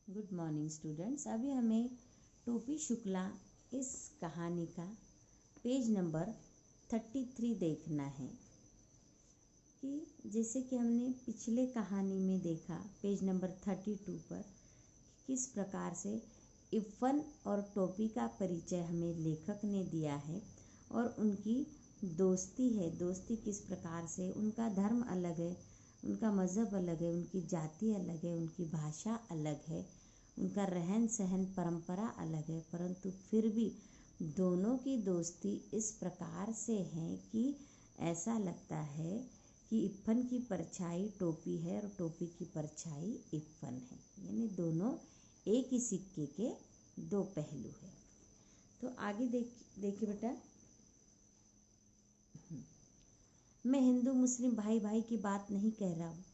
Good morning students. अभी हमें टोपी शुक्ला इस कहानी का पेज नंबर 33 देखना है कि जैसे कि हमने पिछले कहानी में देखा पेज नंबर 32 पर किस प्रकार से इफ़न और टोपी का परिचय हमें लेखक ने दिया है और उनकी दोस्ती है। दोस्ती किस प्रकार से, उनका धर्म अलग है, उनका मज़हब अलग है, उनकी जाति अलग है, उनकी भाषा अलग है, उनका रहन सहन परंपरा अलग है, परंतु फिर भी दोनों की दोस्ती इस प्रकार से है कि ऐसा लगता है कि इफ़न की परछाई टोपी है और टोपी की परछाई इफ़न है, यानी दोनों एक ही सिक्के के दो पहलू है। तो आगे देखिए बेटा, मैं हिंदू मुस्लिम भाई भाई की बात नहीं कह रहा हूँ।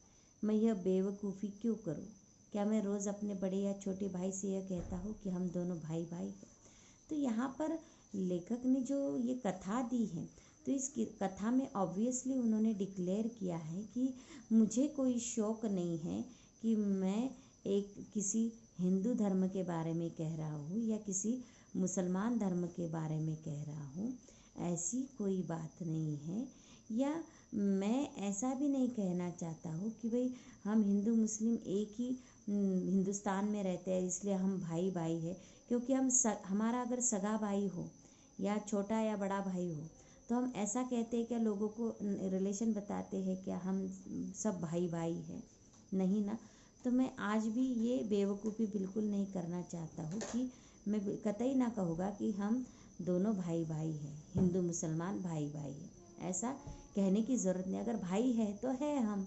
मैं यह बेवकूफ़ी क्यों करूँ? क्या मैं रोज़ अपने बड़े या छोटे भाई से यह कहता हूँ कि हम दोनों भाई भाई हैं? तो यहाँ पर लेखक ने जो ये कथा दी है, तो इस कथा में ऑब्वियसली उन्होंने डिक्लेयर किया है कि मुझे कोई शौक़ नहीं है कि मैं किसी हिंदू धर्म के बारे में कह रहा हूँ या किसी मुसलमान धर्म के बारे में कह रहा हूँ। ऐसी कोई बात नहीं है। या मैं ऐसा भी नहीं कहना चाहता हूँ कि भाई हम हिंदू मुस्लिम एक ही हिंदुस्तान में रहते हैं इसलिए हम भाई भाई है, क्योंकि हमारा अगर सगा भाई हो या छोटा या बड़ा भाई हो तो हम ऐसा कहते हैं क्या, लोगों को रिलेशन बताते हैं क्या हम सब भाई भाई हैं? नहीं ना। तो मैं आज भी ये बेवकूफ़ी बिल्कुल नहीं करना चाहता हूँ कि मैं कतई ना कहूँगा कि हम दोनों भाई भाई हैं, हिंदू मुसलमान भाई भाई हैं। ऐसा कहने की ज़रूरत नहीं। अगर भाई है तो है, हम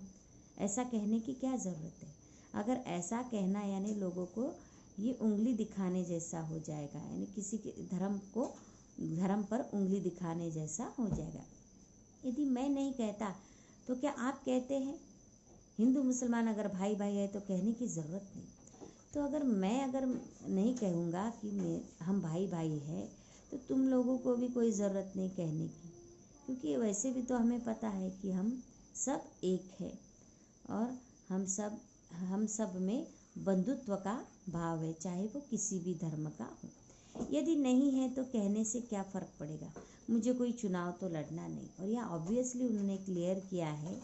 ऐसा कहने की क्या ज़रूरत है? अगर ऐसा कहना यानी लोगों को ये उंगली दिखाने जैसा हो जाएगा, यानी किसी के धर्म पर उंगली दिखाने जैसा हो जाएगा। यदि मैं नहीं कहता तो क्या आप कहते हैं? हिंदू मुसलमान अगर भाई भाई है तो कहने की ज़रूरत नहीं। तो अगर नहीं कहूँगा कि हम भाई भाई है तो तुम लोगों को भी कोई ज़रूरत नहीं कहने की, क्योंकि वैसे भी तो हमें पता है कि हम सब एक है और हम सब में बंधुत्व का भाव है, चाहे वो किसी भी धर्म का हो। यदि नहीं है तो कहने से क्या फ़र्क पड़ेगा? मुझे कोई चुनाव तो लड़ना नहीं। और यह ऑब्वियसली उन्होंने क्लियर किया है,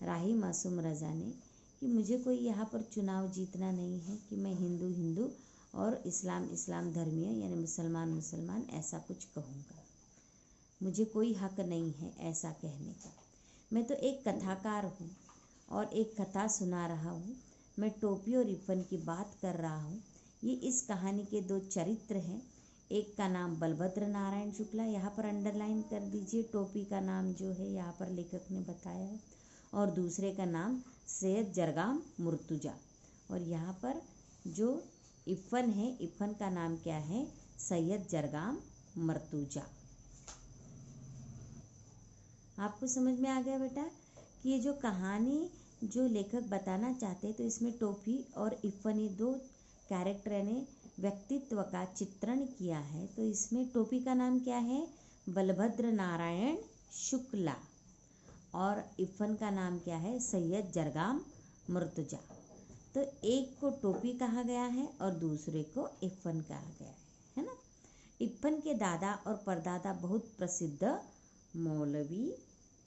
राही मासूम रज़ा ने, कि मुझे कोई यहाँ पर चुनाव जीतना नहीं है कि मैं हिंदू और इस्लाम धर्मीय यानी मुसलमान ऐसा कुछ कहूँगा। मुझे कोई हक नहीं है ऐसा कहने का। मैं तो एक कथाकार हूँ और एक कथा सुना रहा हूँ। मैं टोपी और इफ़न की बात कर रहा हूँ। ये इस कहानी के दो चरित्र हैं। एक का नाम बलभद्र नारायण शुक्ला, यहाँ पर अंडरलाइन कर दीजिए, टोपी का नाम जो है यहाँ पर लेखक ने बताया है, और दूसरे का नाम सैयद जरगाम मुर्तुजा। और यहाँ पर जो इफ़न है, इफ़न का नाम क्या है? सैयद जरगाम मर्तुजा। आपको समझ में आ गया बेटा कि ये जो कहानी जो लेखक बताना चाहते हैं, तो इसमें टोपी और इफ़न ये दो कैरेक्टर ने व्यक्तित्व का चित्रण किया है। तो इसमें टोपी का नाम क्या है? बलभद्र नारायण शुक्ला, और इफ़न का नाम क्या है? सैयद जरगाम मुर्तुजा। तो एक को टोपी कहा गया है और दूसरे को इफ़न कहा गया है ना। इफ़न के दादा और परदादा बहुत प्रसिद्ध मौलवी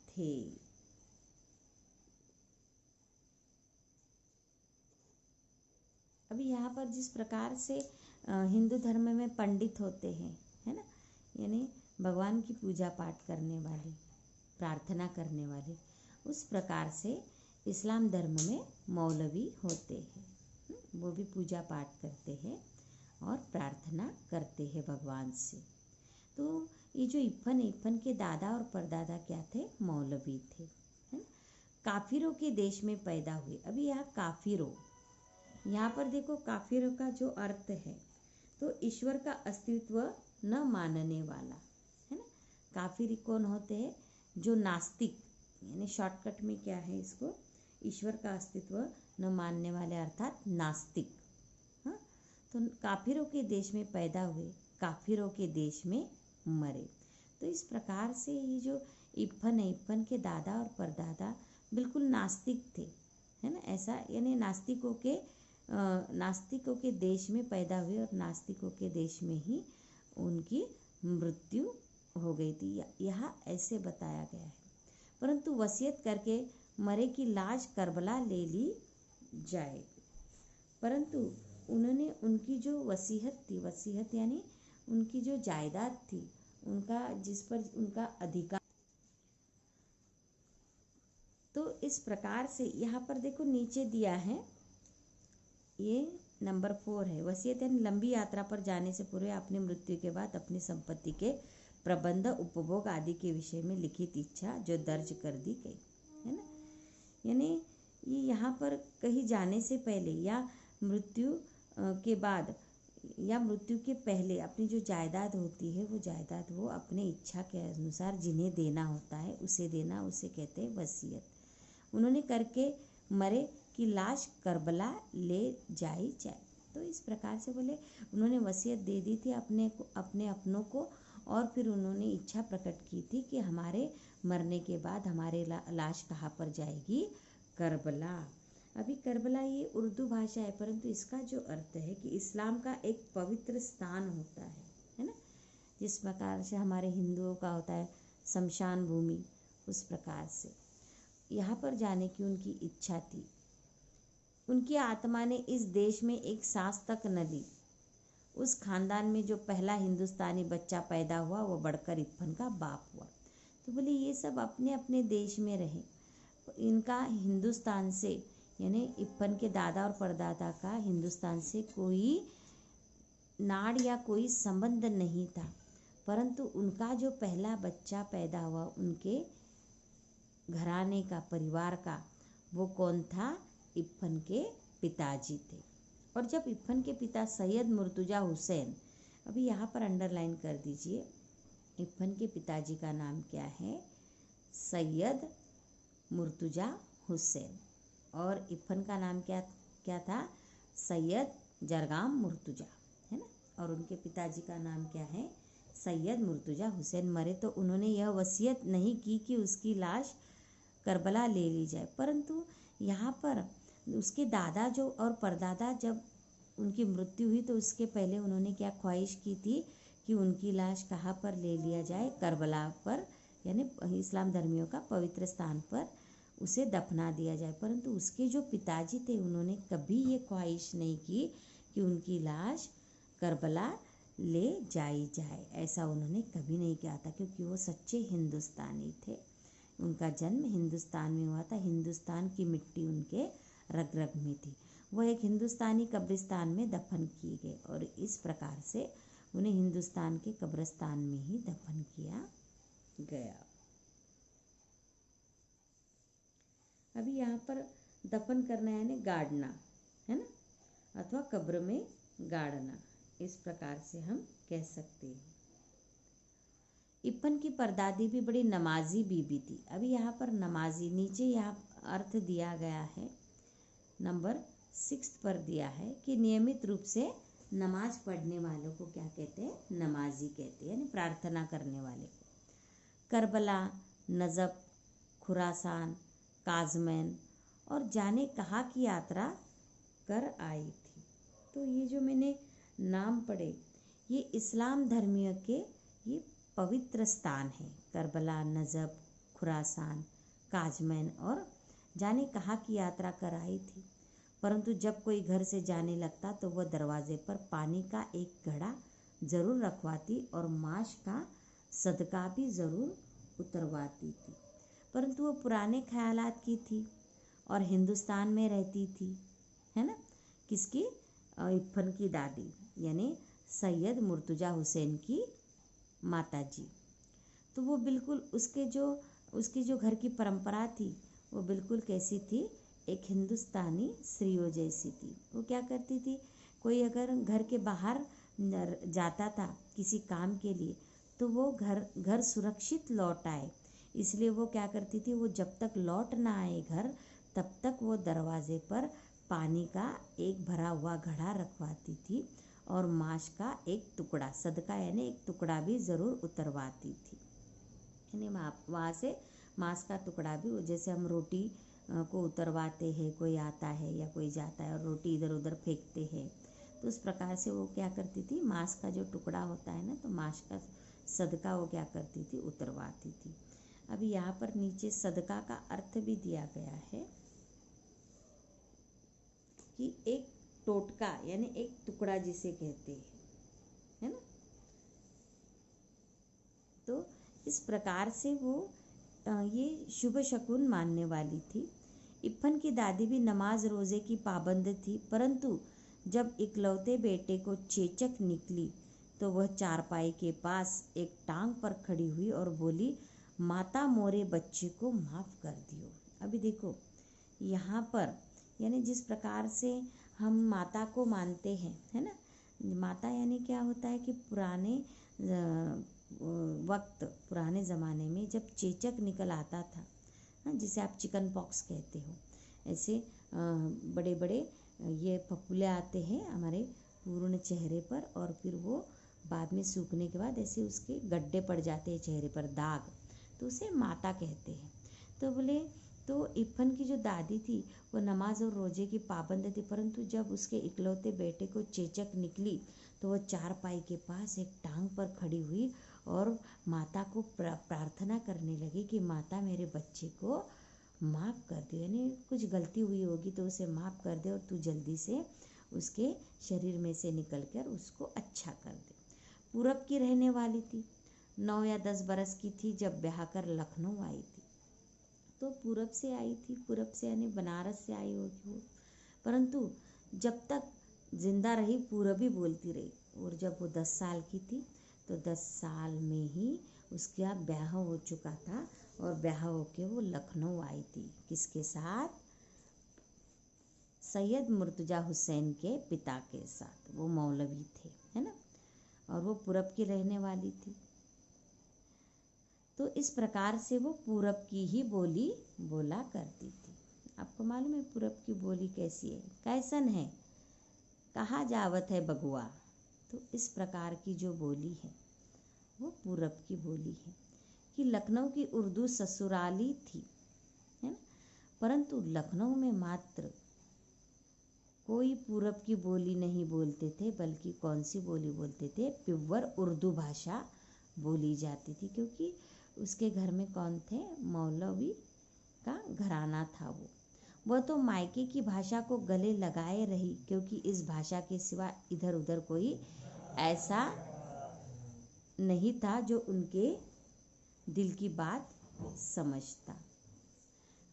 थे। अभी यहाँ पर जिस प्रकार से हिंदू धर्म में पंडित होते हैं, है ना, यानी भगवान की पूजा पाठ करने वाले, प्रार्थना करने वाले, उस प्रकार से इस्लाम धर्म में मौलवी होते हैं। वो भी पूजा पाठ करते हैं और प्रार्थना करते हैं भगवान से। तो ये जो इफ़न के दादा और परदादा क्या थे? मौलवी थे, है ना। काफिरों के देश में पैदा हुए। अभी यहाँ काफिरों, यहाँ पर देखो काफिरों का जो अर्थ है, तो ईश्वर का अस्तित्व न मानने वाला, है ना। काफिर कौन होते हैं? जो नास्तिक, यानी शॉर्टकट में क्या है इसको, ईश्वर का अस्तित्व न मानने वाले अर्थात नास्तिक। हाँ, तो काफिरों के देश में पैदा हुए, काफिरों के देश में मरे। तो इस प्रकार से ये जो इफ़न है, इफ़न के दादा और परदादा बिल्कुल नास्तिक थे, है ना। ऐसा यानी नास्तिकों के नास्तिकों के देश में पैदा हुए और नास्तिकों के देश में ही उनकी मृत्यु हो गई थी। यहाँ ऐसे बताया गया है। परंतु वसीयत करके मरे की लाश करबला ले ली जाए। परंतु उन्होंने उनकी जो वसीयत थी, वसीयत यानी उनकी जो जायदाद थी, उनका जिस पर उनका अधिकार, तो इस प्रकार से यहाँ पर देखो नीचे दिया है, ये नंबर 4 है। वसीयत यानी लंबी यात्रा पर जाने से पूर्व अपनी मृत्यु के बाद अपनी संपत्ति के प्रबंध, उपभोग आदि के विषय में लिखित इच्छा जो दर्ज कर दी गई है ना। यानी ये यहाँ पर कहीं जाने से पहले या मृत्यु के बाद या मृत्यु के पहले अपनी जो जायदाद होती है वो जायदाद वो अपने इच्छा के अनुसार जिन्हें देना होता है उसे देना, उसे कहते हैं वसीयत। उन्होंने करके मरे की लाश करबला ले जाई जाए। तो इस प्रकार से बोले उन्होंने वसीयत दे दी थी अपने अपनों को, और फिर उन्होंने इच्छा प्रकट की थी कि हमारे मरने के बाद हमारे लाश कहाँ पर जाएगी, करबला। अभी करबला ये उर्दू भाषा है, परंतु इसका जो अर्थ है कि इस्लाम का एक पवित्र स्थान होता है ना। जिस प्रकार से हमारे हिंदुओं का होता है शमशान भूमि, उस प्रकार से यहाँ पर जाने की उनकी इच्छा थी। उनकी आत्मा ने इस देश में एक सांस तक न ली। उस खानदान में जो पहला हिंदुस्तानी बच्चा पैदा हुआ वो बढ़कर इप्पन का बाप हुआ। तो बोले ये सब अपने अपने देश में रहे, इनका हिंदुस्तान से यानी इप्पन के दादा और परदादा का हिंदुस्तान से कोई नाड़ या कोई संबंध नहीं था। परंतु उनका जो पहला बच्चा पैदा हुआ उनके घराने का, परिवार का, वो कौन था, इप्पन के पिताजी थे। और जब इप्पन के पिता सैयद मुर्तुजा हुसैन, अभी यहाँ पर अंडरलाइन कर दीजिए, इप्पन के पिताजी का नाम क्या है, सैयद मुर्तुजा हुसैन, और इप्पन का नाम क्या था, सैयद जरगाम मुर्तुजा, है ना। और उनके पिताजी का नाम क्या है, सैयद मुर्तुजा हुसैन। मरे तो उन्होंने यह वसीयत नहीं की कि उसकी लाश करबला ले ली जाए, परंतु यहाँ पर उसके दादा जो और परदादा जब उनकी मृत्यु हुई तो उसके पहले उन्होंने क्या ख्वाहिश की थी कि उनकी लाश कहाँ पर ले लिया जाए, करबला पर, यानी इस्लाम धर्मियों का पवित्र स्थान पर उसे दफना दिया जाए। परंतु उसके जो पिताजी थे उन्होंने कभी ये ख्वाहिश नहीं की कि उनकी लाश करबला ले जाई जाए, ऐसा उन्होंने कभी नहीं किया था, क्योंकि वो सच्चे हिंदुस्तानी थे। उनका जन्म हिंदुस्तान में हुआ था, हिंदुस्तान की मिट्टी उनके रग रग में थी। वो एक हिंदुस्तानी कब्रिस्तान में दफन किए गए और इस प्रकार से उन्हें हिंदुस्तान के कब्रिस्तान में ही दफन किया गया। अभी यहाँ पर दफन करना यानी गाड़ना, है ना, अथवा कब्र में गाड़ना, इस प्रकार से हम कह सकते हैं। इप्पन की परदादी भी बड़ी नमाजी बीबी थी। अभी यहाँ पर नमाजी, नीचे यहाँ अर्थ दिया गया है, नंबर 6 पर दिया है कि नियमित रूप से नमाज पढ़ने वालों को क्या कहते हैं, नमाजी कहते हैं, यानी प्रार्थना करने वाले को। करबला, नजब, खुरासान, काजमैन और जाने कहाँ की यात्रा कर आई थी। तो ये जो मैंने नाम पढ़े ये इस्लाम धर्मियों के ये पवित्र स्थान है। करबला, नजब, खुरासान, काजमैन और जाने कहाँ की यात्रा कर आई थी। परंतु जब कोई घर से जाने लगता तो वह दरवाजे पर पानी का एक घड़ा जरूर रखवाती और माश का सदका भी जरूर उतरवाती थी। परंतु वो पुराने ख्यालात की थी और हिंदुस्तान में रहती थी, है ना। किसकी, इप्पन की दादी यानी सैयद मुर्तुजा हुसैन की माताजी। तो वो बिल्कुल उसकी जो घर की परंपरा थी वो बिल्कुल कैसी थी, एक हिंदुस्तानी स्त्रियों जैसी थी। वो क्या करती थी, कोई अगर घर के बाहर जाता था किसी काम के लिए तो वो घर सुरक्षित लौट आए, इसलिए वो क्या करती थी, वो जब तक लौट ना आए घर तब तक वो दरवाजे पर पानी का एक भरा हुआ घड़ा रखवाती थी और मांस का एक टुकड़ा, सदका यानी एक टुकड़ा भी ज़रूर उतरवाती थी। यानी वहाँ से मांस का टुकड़ा भी, जैसे हम रोटी को उतरवाते हैं, कोई आता है या कोई जाता है और रोटी इधर उधर फेंकते हैं। तो उस प्रकार से वो क्या करती थी, मांस का जो टुकड़ा होता है ना, तो मांस का सदका वो क्या करती थी, उतरवाती थी। अभी यहाँ पर नीचे सदका का अर्थ भी दिया गया है कि एक टोटका यानी एक टुकड़ा जिसे कहते हैं, है ना। तो इस प्रकार से वो ये शुभ शकुन मानने वाली थी। इप्फन की दादी भी नमाज रोज़े की पाबंद थी, परंतु जब इकलौते बेटे को चेचक निकली तो वह चारपाई के पास एक टांग पर खड़ी हुई और बोली, माता मोरे बच्चे को माफ़ कर दियो। अभी देखो यहाँ पर यानी जिस प्रकार से हम माता को मानते हैं, है ना, माता यानी क्या होता है कि पुराने वक्त, पुराने ज़माने में जब चेचक निकल आता था, जिसे आप चिकन पॉक्स कहते हो, ऐसे बड़े बड़े ये फफूले आते हैं हमारे पूर्ण चेहरे पर और फिर वो बाद में सूखने के बाद ऐसे उसके गड्ढे पड़ जाते हैं चेहरे पर, दाग, तो उसे माता कहते हैं। तो बोले तो इप्फन की जो दादी थी वो नमाज और रोजे की पाबंद थी, परंतु जब उसके इकलौते बेटे को चेचक निकली तो वह चारपाई के पास एक टांग पर खड़ी हुई और माता को प्रार्थना करने लगी कि माता मेरे बच्चे को माफ़ कर दे, यानी कुछ गलती हुई होगी तो उसे माफ़ कर दे और तू जल्दी से उसके शरीर में से निकल कर उसको अच्छा कर दे। पूरब की रहने वाली थी, 9 या 10 बरस की थी जब ब्याह कर लखनऊ आई थी। तो पूरब से आई थी, पूरब से यानी बनारस से आई होगी वो, परंतु जब तक जिंदा रही पूरब ही बोलती रही। और जब वो 10 साल की थी तो 10 साल में ही उसका ब्याह हो चुका था और ब्याह होके वो लखनऊ आई थी। किसके साथ? सैयद मुर्तजा हुसैन के पिता के साथ। वो मौलवी थे, है ना, और वो पूरब की रहने वाली थी। तो इस प्रकार से वो पूरब की ही बोली बोला करती थी। आपको मालूम है पूरब की बोली कैसी है, कैसन है, कहाँ जावत है बगुआ। तो इस प्रकार की जो बोली है वो पूरब की बोली है कि लखनऊ की उर्दू ससुराली थी, है ना, परंतु लखनऊ में मात्र कोई पूरब की बोली नहीं बोलते थे, बल्कि कौन सी बोली बोलते थे, प्योर उर्दू भाषा बोली जाती थी, क्योंकि उसके घर में कौन थे, मौलवी का घराना था। वह तो मायके की भाषा को गले लगाए रही, क्योंकि इस भाषा के सिवा इधर उधर कोई ऐसा नहीं था जो उनके दिल की बात समझता।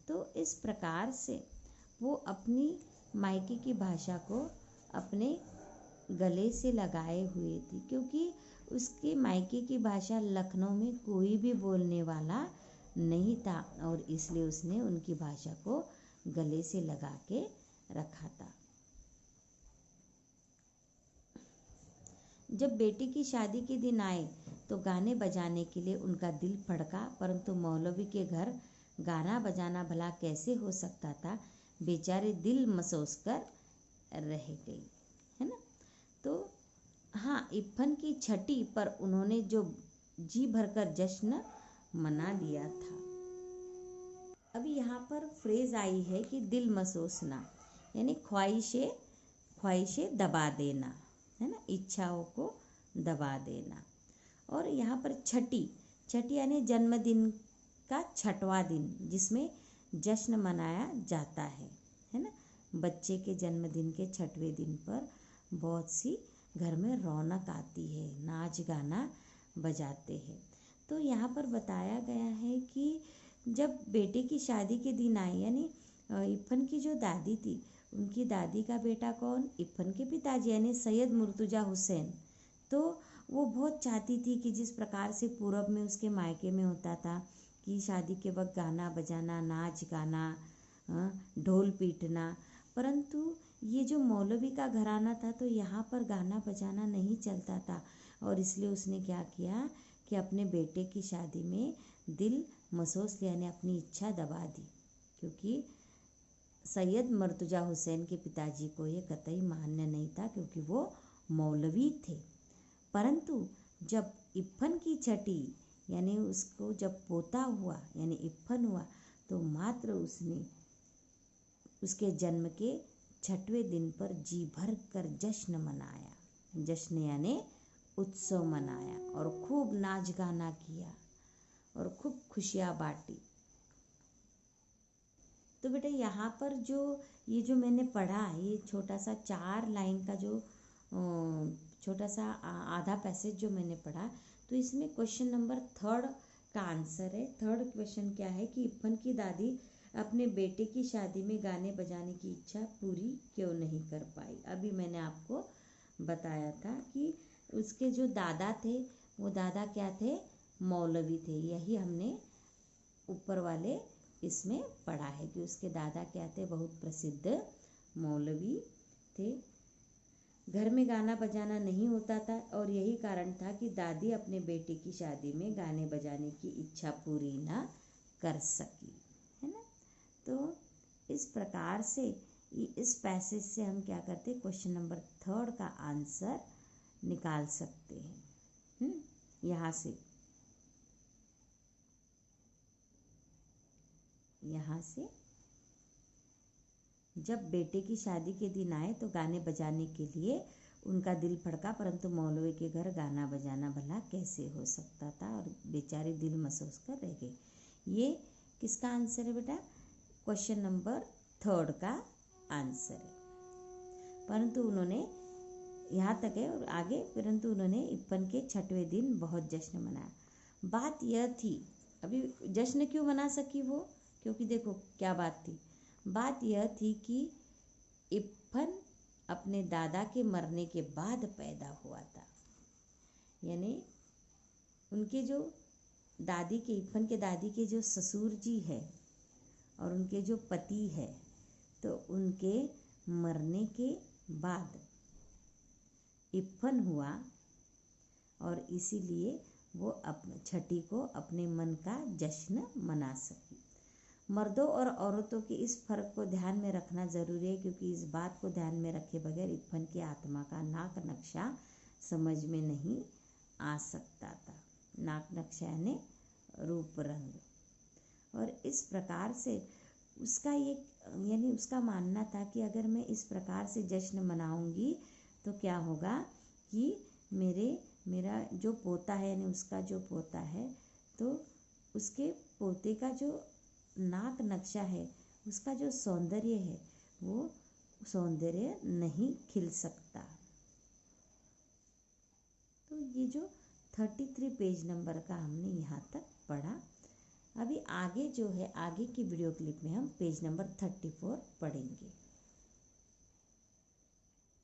तो इस प्रकार से वो अपनी मायके की भाषा को अपने गले से लगाए हुए थी, क्योंकि उसके मायके की भाषा लखनऊ में कोई भी बोलने वाला नहीं था और इसलिए उसने उनकी भाषा को गले से लगा के रखा था। जब बेटी की शादी के दिन आए तो गाने बजाने के लिए उनका दिल फड़का, परंतु मौलवी के घर गाना बजाना भला कैसे हो सकता था, बेचारे दिल मसोस कर रह गई, है ना। तो हाँ, इप्फन की छठी पर उन्होंने जो जी भरकर जश्न मना लिया था। अभी यहाँ पर फ्रेज आई है कि दिल मसोसना, यानी ख्वाहिशें दबा देना, है ना, इच्छाओं को दबा देना। और यहाँ पर छठी यानी जन्मदिन का छठवां दिन, जिसमें जश्न मनाया जाता है ना। बच्चे के जन्मदिन के छठवें दिन पर बहुत सी घर में रौनक आती है, नाच गाना बजाते हैं। तो यहाँ पर बताया गया है कि जब बेटे की शादी के दिन आए, यानी इप्फन की जो दादी थी, उनकी दादी का बेटा कौन, इप्फन के पिताजी यानी सैयद मुर्तजा हुसैन। तो वो बहुत चाहती थी कि जिस प्रकार से पूरब में उसके मायके में होता था कि शादी के वक्त गाना बजाना, नाच गाना, ढोल पीटना, परंतु ये जो मौलवी का घराना था तो यहाँ पर गाना बजाना नहीं चलता था, और इसलिए उसने क्या किया कि अपने बेटे की शादी में दिल मसोस लिया, यानी अपनी इच्छा दबा दी, क्योंकि सैयद मुर्तजा हुसैन के पिताजी को ये कतई मान्य नहीं था, क्योंकि वो मौलवी थे। परंतु जब इप्फन की छठी यानी उसको जब पोता हुआ यानी इप्फन हुआ, तो मात्र उसने उसके जन्म के 6वें दिन पर जी भर कर जश्न मनाया। जश्न यानी उत्सव मनाया और खूब नाच गाना किया और खूब खुशियाँ बांटी। तो बेटा यहाँ पर जो मैंने पढ़ा, ये छोटा सा 4 लाइन का जो छोटा सा आधा पैसेज जो मैंने पढ़ा, तो इसमें क्वेश्चन नंबर 3 का आंसर है। 3 क्वेश्चन क्या है कि इप्पन की दादी अपने बेटे की शादी में गाने बजाने की इच्छा पूरी क्यों नहीं कर पाई। अभी मैंने आपको बताया था कि उसके जो दादा थे, वो दादा क्या थे, मौलवी थे। यही हमने ऊपर वाले इसमें पढ़ा है कि उसके दादा क्या थे, बहुत प्रसिद्ध मौलवी थे। घर में गाना बजाना नहीं होता था और यही कारण था कि दादी अपने बेटे की शादी में गाने बजाने की इच्छा पूरी ना कर सकी, है ना। तो इस प्रकार से इस पैसेज से हम क्या करते हैं, क्वेश्चन नंबर 3 का आंसर निकाल सकते हैं। यहाँ से जब बेटे की शादी के दिन आए तो गाने बजाने के लिए उनका दिल फड़का, परंतु मौलवी के घर गाना बजाना भला कैसे हो सकता था, और बेचारे दिल महसूस कर रह गए। ये किसका आंसर है बेटा, क्वेश्चन नंबर 3 का आंसर है। परंतु उन्होंने यहाँ तक है और आगे, परंतु उन्होंने इप्पन के 6वें दिन बहुत जश्न मनाया। बात यह थी, अभी जश्न क्यों मना सकी वो, क्योंकि देखो क्या बात थी। बात यह थी कि इप्पन अपने दादा के मरने के बाद पैदा हुआ था। यानी उनके जो दादी के, इप्पन के दादी के जो ससुर जी है और उनके जो पति है, तो उनके मरने के बाद इप्पन हुआ और इसीलिए वो अपने 6ठी को अपने मन का जश्न मना सकी। मर्दों और औरतों के इस फर्क को ध्यान में रखना ज़रूरी है, क्योंकि इस बात को ध्यान में रखे बगैर इप्पन की आत्मा का नाक नक्शा समझ में नहीं आ सकता था। नाक नक्शा यानी रूप रंग। और इस प्रकार से उसका ये यानी उसका मानना था कि अगर मैं इस प्रकार से जश्न मनाऊंगी तो क्या होगा कि मेरा जो पोता है, यानी उसका जो पोता है, तो उसके पोते का जो नाक नक्शा है, उसका जो सौंदर्य है, वो सौंदर्य नहीं खिल सकता। तो ये जो 33 पेज नंबर का हमने यहाँ तक पढ़ा। अभी आगे जो है, आगे की वीडियो क्लिप में हम पेज नंबर 34 पढ़ेंगे।